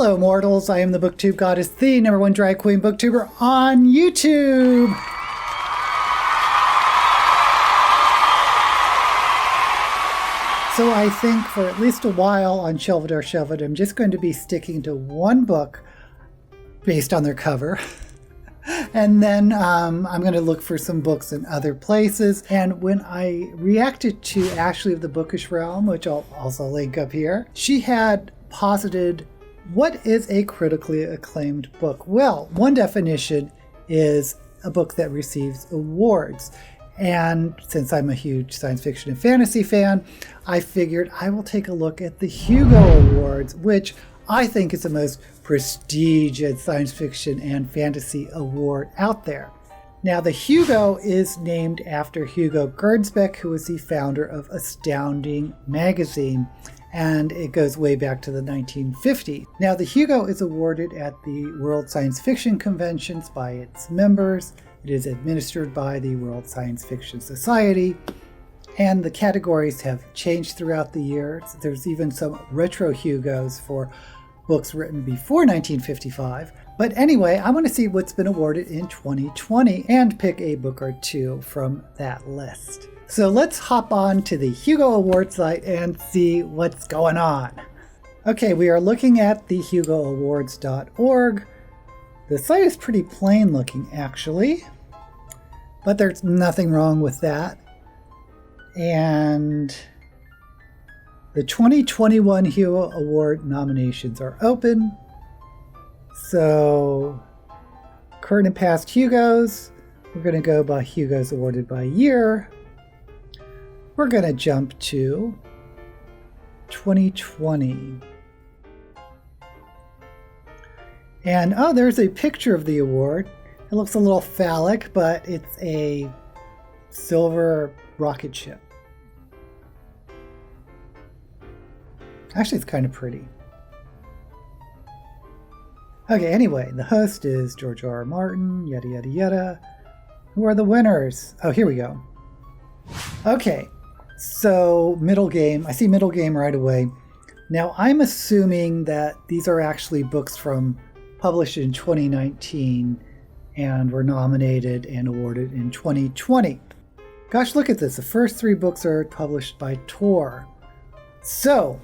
Hello mortals, I am the BookTube Goddess, the #1 drag queen booktuber on YouTube. So I think for at least a while on Shelved or Shelved, I'm just going to be sticking to one book based on their cover. And then I'm going to look for some books in other places. And when I reacted to Ashley of the Bookish Realm, which I'll also link up here, she had posited, what is a critically acclaimed book? Well, one definition is a book that receives awards. And since I'm a huge science fiction and fantasy fan, I figured I will take a look at the Hugo Awards, which I think is the most prestigious science fiction and fantasy award out there. Now, the Hugo is named after Hugo Gernsback, who was the founder of Astounding magazine, and it goes way back to the 1950s. Now, the Hugo is awarded at the World Science Fiction Conventions by its members. It is administered by the World Science Fiction Society, and the categories have changed throughout the years. There's even some retro Hugos for books written before 1955. But anyway, I want to see what's been awarded in 2020 and pick a book or two from that list. So let's hop on to the Hugo Award site and see what's going on. Okay, we are looking at the HugoAwards.org. The site is pretty plain looking, actually, but there's nothing wrong with that. And the 2021 Hugo Award nominations are open. So, current and past Hugos, we're going to go by Hugos awarded by year. We're going to jump to 2020. And oh, there's a picture of the award. It looks a little phallic, but it's a silver rocket ship. Actually, it's kind of pretty. Okay, anyway, the host is George R. R. Martin, yada yada yada. Who are the winners? Oh, here we go. Okay, so Middlegame. I see Middlegame right away. Now, I'm assuming that these are actually books published in 2019 and were nominated and awarded in 2020. Gosh, look at this. The first three books are published by Tor. So,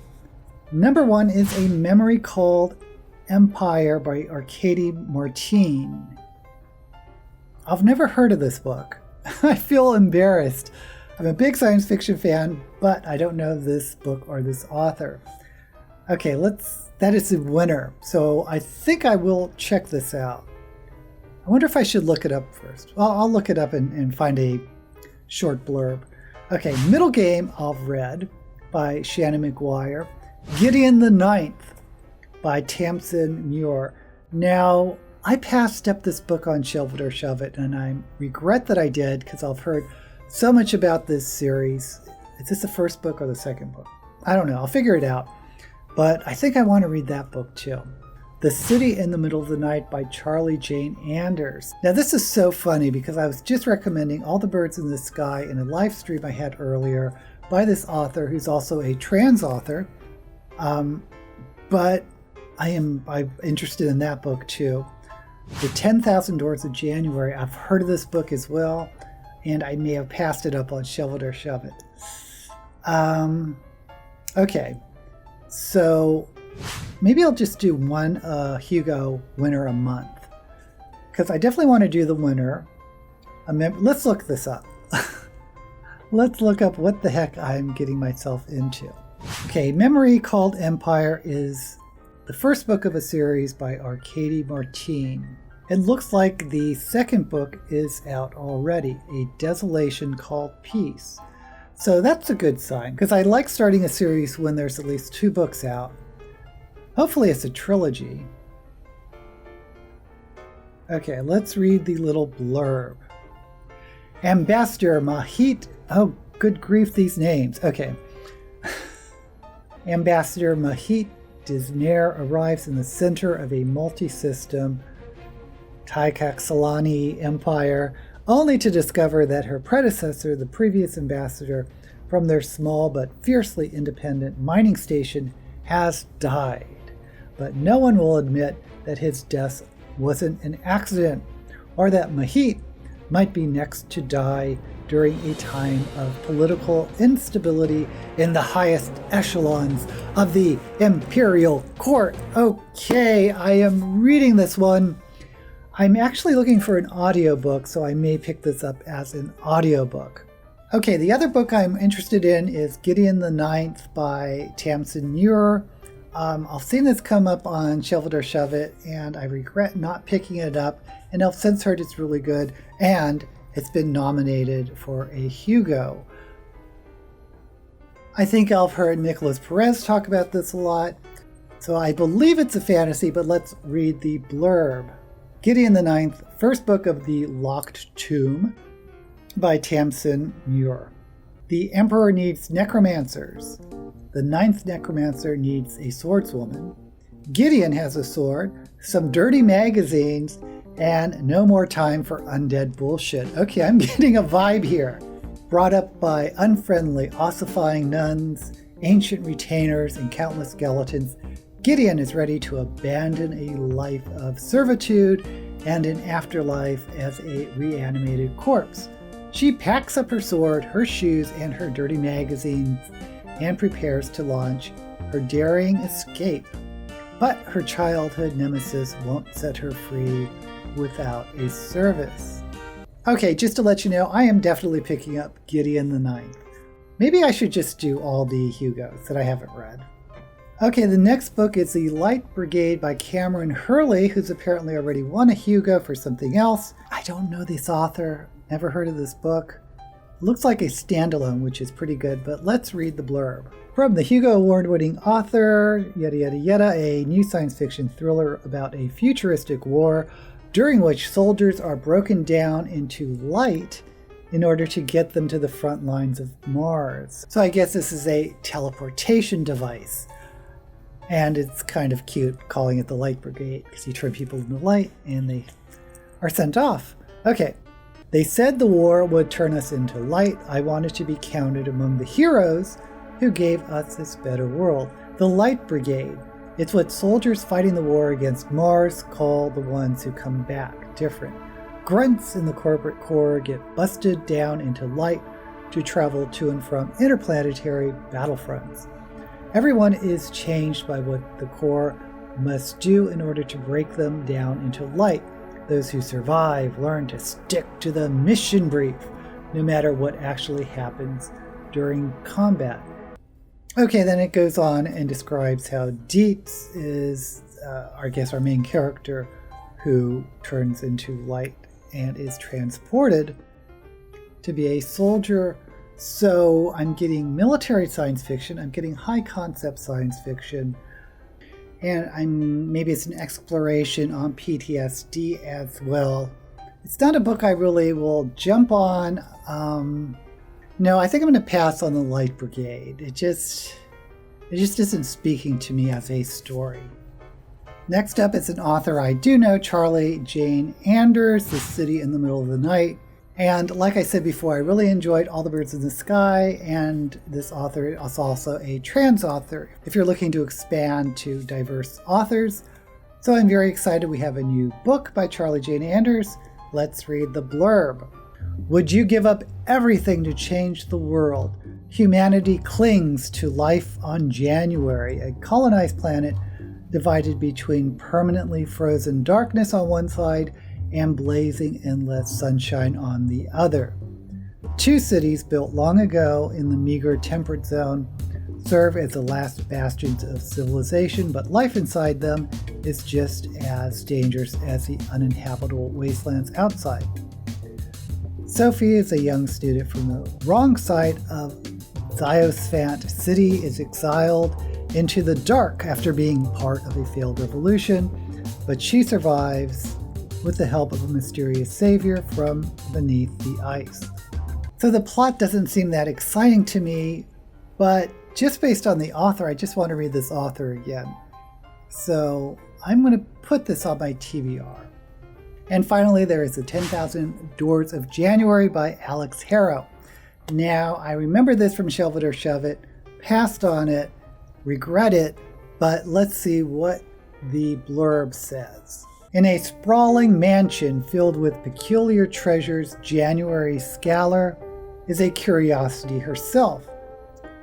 number one is A Memory Called Empire by Arkady Martine. I've never heard of this book. I feel embarrassed. I'm a big science fiction fan, but I don't know this book or this author. Okay, that is the winner. So I think I will check this out. I wonder if I should look it up first. Well, I'll look it up and find a short blurb. Okay, Middlegame I've read by Shannon McGuire. Gideon the Ninth by Tamsyn Muir. Now, I passed up this book on Shelved or Shelved, and I regret that I did because I've heard so much about this series. Is this the first book or the second book? I don't know. I'll figure it out. But I think I want to read that book too. The City in the Middle of the Night by Charlie Jane Anders. Now this is so funny because I was just recommending All the Birds in the Sky in a live stream I had earlier by this author who's also a trans author. But I'm interested in that book too. The 10,000 Doors of January. I've heard of this book as well, and I may have passed it up on Shelved or Shelved. Okay. So maybe I'll just do one Hugo winner a month, because I definitely want to do the winner. Let's look this up. Let's look up what the heck I'm getting myself into. Okay, Memory Called Empire is the first book of a series by Arkady Martine. It looks like the second book is out already, A Desolation Called Peace. So that's a good sign, because I like starting a series when there's at least 2 books out. Hopefully it's a trilogy. Okay, let's read the little blurb. Ambassador Mahit... Oh, good grief, these names. Okay. Ambassador Mahit Disnair arrives in the center of a multi-system Taikaxalani empire, only to discover that her predecessor, the previous ambassador from their small but fiercely independent mining station, has died. but no one will admit that his death wasn't an accident, or that Mahit might be next to die during a time of political instability in the highest echelons of the imperial court. Okay, I am reading this one. I'm actually looking for an audiobook, so I may pick this up as an audiobook. Okay, the other book I'm interested in is Gideon the Ninth by Tamsyn Muir. I've seen this come up on Shelf It or Shove It, and I regret not picking it up, and I've since heard it's really good, and it's been nominated for a Hugo. I think I've heard Nicholas Perez talk about this a lot, so I believe it's a fantasy, but let's read the blurb. Gideon the Ninth, first book of the Locked Tomb by Tamsyn Muir. The Emperor needs necromancers. The ninth necromancer needs a swordswoman. Gideon has a sword, some dirty magazines, and no more time for undead bullshit. Okay, I'm getting a vibe here. Brought up by unfriendly, ossifying nuns, ancient retainers, and countless skeletons, Gideon is ready to abandon a life of servitude and an afterlife as a reanimated corpse. She packs up her sword, her shoes, and her dirty magazines and prepares to launch her daring escape. But her childhood nemesis won't set her free without a service. Okay, just to let you know, I am definitely picking up Gideon the Ninth. Maybe I should just do all the Hugos that I haven't read. Okay, the next book is The Light Brigade by Kameron Hurley, who's apparently already won a Hugo for something else. I don't know this author, never heard of this book. Looks like a standalone, which is pretty good, but let's read the blurb. From the Hugo Award-winning author, yada yada yada, a new science fiction thriller about a futuristic war during which soldiers are broken down into light in order to get them to the front lines of Mars. So I guess this is a teleportation device. And it's kind of cute calling it the Light Brigade, because you turn people into light and they are sent off. Okay. They said the war would turn us into light. I wanted to be counted among the heroes who gave us this better world. The Light Brigade. It's what soldiers fighting the war against Mars call the ones who come back different. Grunts in the corporate core get busted down into light to travel to and from interplanetary battlefronts. Everyone is changed by what the core must do in order to break them down into light. Those who survive learn to stick to the mission brief, no matter what actually happens during combat. Okay, then it goes on and describes how Deeps is, our main character, who turns into light and is transported to be a soldier. So I'm getting military science fiction, I'm getting high concept science fiction, and maybe it's an exploration on PTSD as well. It's not a book I really will jump on. No, I think I'm going to pass on the Light Brigade. It just isn't speaking to me as a story. Next up is an author I do know, Charlie Jane Anders, The City in the Middle of the Night. And like I said before, I really enjoyed All the Birds in the Sky, and this author is also a trans author, if you're looking to expand to diverse authors. So I'm very excited we have a new book by Charlie Jane Anders. Let's read the blurb. Would you give up everything to change the world? Humanity clings to life on January, a colonized planet divided between permanently frozen darkness on one side and blazing endless sunshine on the other. Two cities built long ago in the meager temperate zone serve as the last bastions of civilization, but life inside them is just as dangerous as the uninhabitable wastelands outside. Sophie is a young student from the wrong side of Ziospant City, is exiled into the dark after being part of a failed revolution, but she survives with the help of a mysterious savior from beneath the ice. So the plot doesn't seem that exciting to me, but just based on the author, I just want to read this author again. So I'm going to put this on my TBR. And finally, there is The 10,000 Doors of January by Alix Harrow. Now, I remember this from Shelf It or Shove It, passed on it, regret it, but let's see what the blurb says. In a sprawling mansion filled with peculiar treasures, January Scalar is a curiosity herself.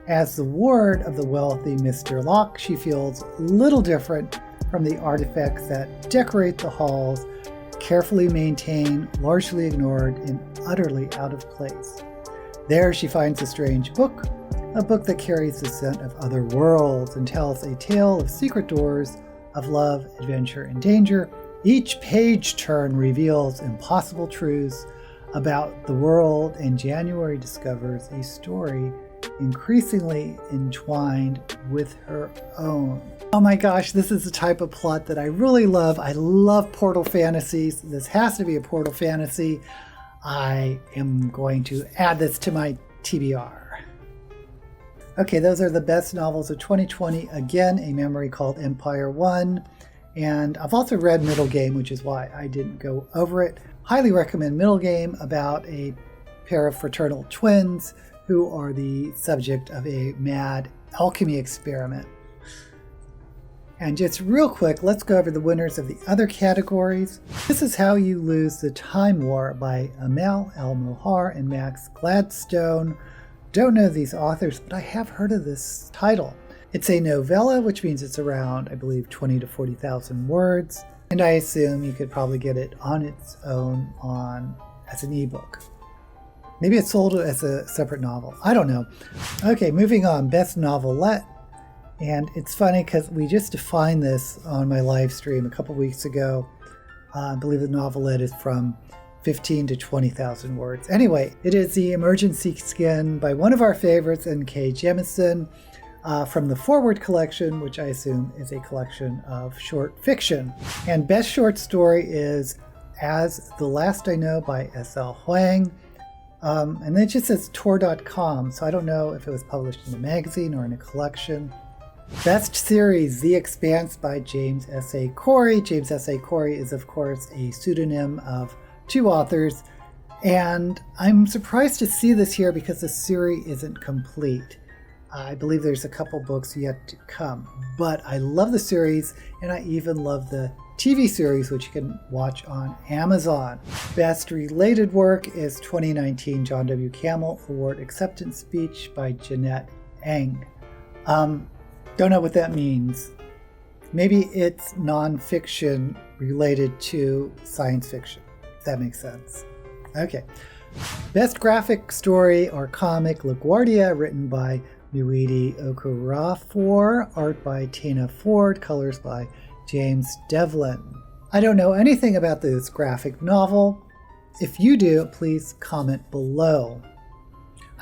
As the ward of the wealthy Mr. Locke, she feels little different from the artifacts that decorate the halls, carefully maintained, largely ignored, and utterly out of place. There she finds a strange book, a book that carries the scent of other worlds and tells a tale of secret doors, of love, adventure, and danger. Each page turn reveals impossible truths about the world, and January discovers a story increasingly entwined with her own. Oh my gosh, this is the type of plot that I really love. I love portal fantasies. This has to be a portal fantasy. I am going to add this to my TBR. Okay, those are the best novels of 2020. Again, A Memory Called Empire 1. And I've also read Middlegame, which is why I didn't go over it. Highly recommend Middlegame, about a pair of fraternal twins who are the subject of a mad alchemy experiment. And just real quick, let's go over the winners of the other categories. This is How You Lose the Time War by Amal Al-Mohar and Max Gladstone. Don't know these authors, but I have heard of this title. It's a novella, which means it's around, I believe, 20 to 40,000 words. And I assume you could probably get it on its own as an ebook. Maybe it's sold as a separate novel. I don't know. Okay, moving on. Best Novelette. And it's funny because we just defined this on my live stream a couple weeks ago. I believe the novelette is from 15 to 20,000 words. Anyway, it is The Emergency Skin by one of our favorites, N.K. Jemisin, from the Forward collection, which I assume is a collection of short fiction. And best short story is As the Last I Know by S.L. Huang. And then it just says Tor.com, so I don't know if it was published in a magazine or in a collection. Best series, The Expanse by James S.A. Corey. James S.A. Corey is, of course, a pseudonym of two authors, and I'm surprised to see this here because the series isn't complete. I believe there's a couple books yet to come, but I love the series, and I even love the TV series, which you can watch on Amazon. Best related work is 2019 John W. Campbell Award Acceptance Speech by Jeanette Eng. Don't know what that means. Maybe it's nonfiction related to science fiction. If that makes sense. Okay. Best graphic story or comic, LaGuardia, written by Muidi Okorafor, art by Tina Ford, colors by James Devlin. I don't know anything about this graphic novel. If you do, please comment below.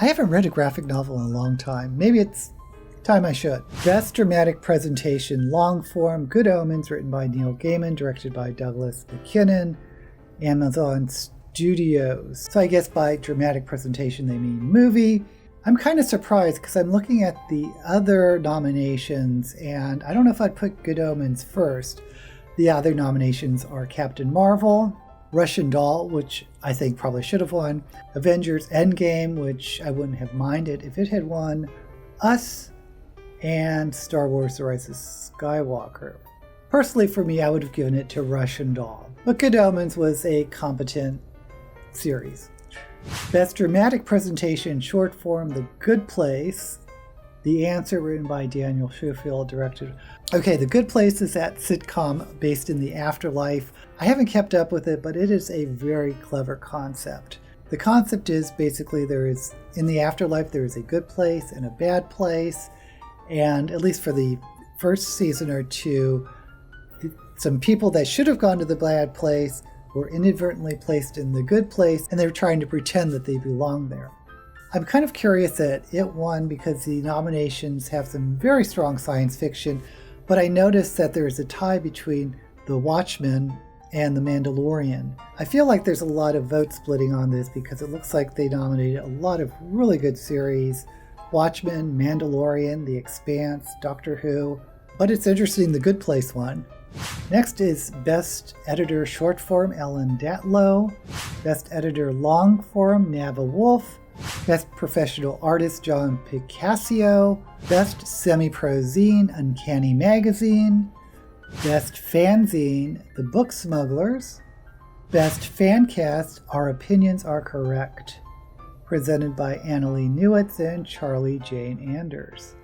I haven't read a graphic novel in a long time. Maybe it's time I should. Best dramatic presentation, long form, Good Omens, written by Neil Gaiman, directed by Douglas McKinnon, Amazon Studios. So I guess by dramatic presentation they mean movie. I'm kind of surprised because I'm looking at the other nominations and I don't know if I'd put Good Omens first. The other nominations are Captain Marvel, Russian Doll, which I think probably should have won, Avengers Endgame, which I wouldn't have minded if it had won, Us, and Star Wars The Rise of Skywalker. Personally, for me, I would have given it to Russian Doll, but Good Omens was a competent series. Best dramatic presentation, short form, The Good Place. The Answer, written by Daniel Schofield, directed. Okay, The Good Place is that sitcom based in the afterlife. I haven't kept up with it, but it is a very clever concept. The concept is basically in the afterlife, there is a good place and a bad place. And at least for the first season or two, some people that should have gone to the bad place were inadvertently placed in the good place, and they're trying to pretend that they belong there. I'm kind of curious that it won because the nominations have some very strong science fiction, but I noticed that there's a tie between The Watchmen and The Mandalorian. I feel like there's a lot of vote splitting on this because it looks like they nominated a lot of really good series. Watchmen, Mandalorian, The Expanse, Doctor Who, but it's interesting the Good Place one. Next is Best Editor Short Form, Ellen Datlow. Best Editor Long Form, Nava Wolf. Best Professional Artist, John Picasso. Best Semiprozine, Uncanny Magazine. Best Fanzine, The Book Smugglers. Best Fancast, Our Opinions Are Correct, presented by Annalie Newitz and Charlie Jane Anders.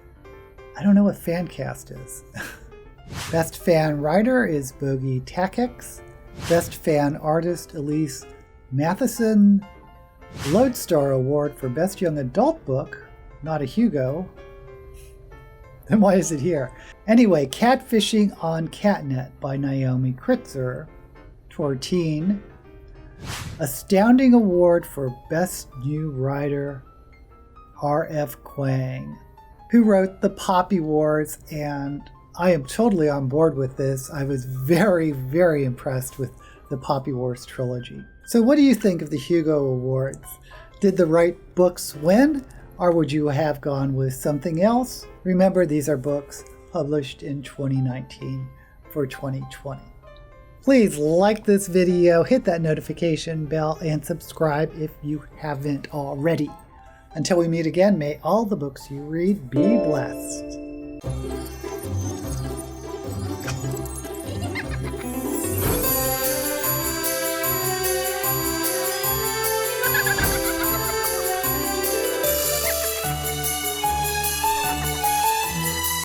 I don't know what Fancast is. Best Fan Writer is Bogey Takex. Best Fan Artist, Elise Matheson. Lodestar Award for Best Young Adult Book, not a Hugo. Then why is it here? Anyway, Catfishing on Catnet by Naomi Kritzer. Martine. Astounding Award for Best New Writer, R.F. Kuang, who wrote The Poppy Wars, and I am totally on board with this. I was very, very impressed with the Poppy Wars trilogy. So what do you think of the Hugo Awards? Did the right books win, or would you have gone with something else? Remember, these are books published in 2019 for 2020. Please like this video, hit that notification bell, and subscribe if you haven't already. Until we meet again, may all the books you read be blessed.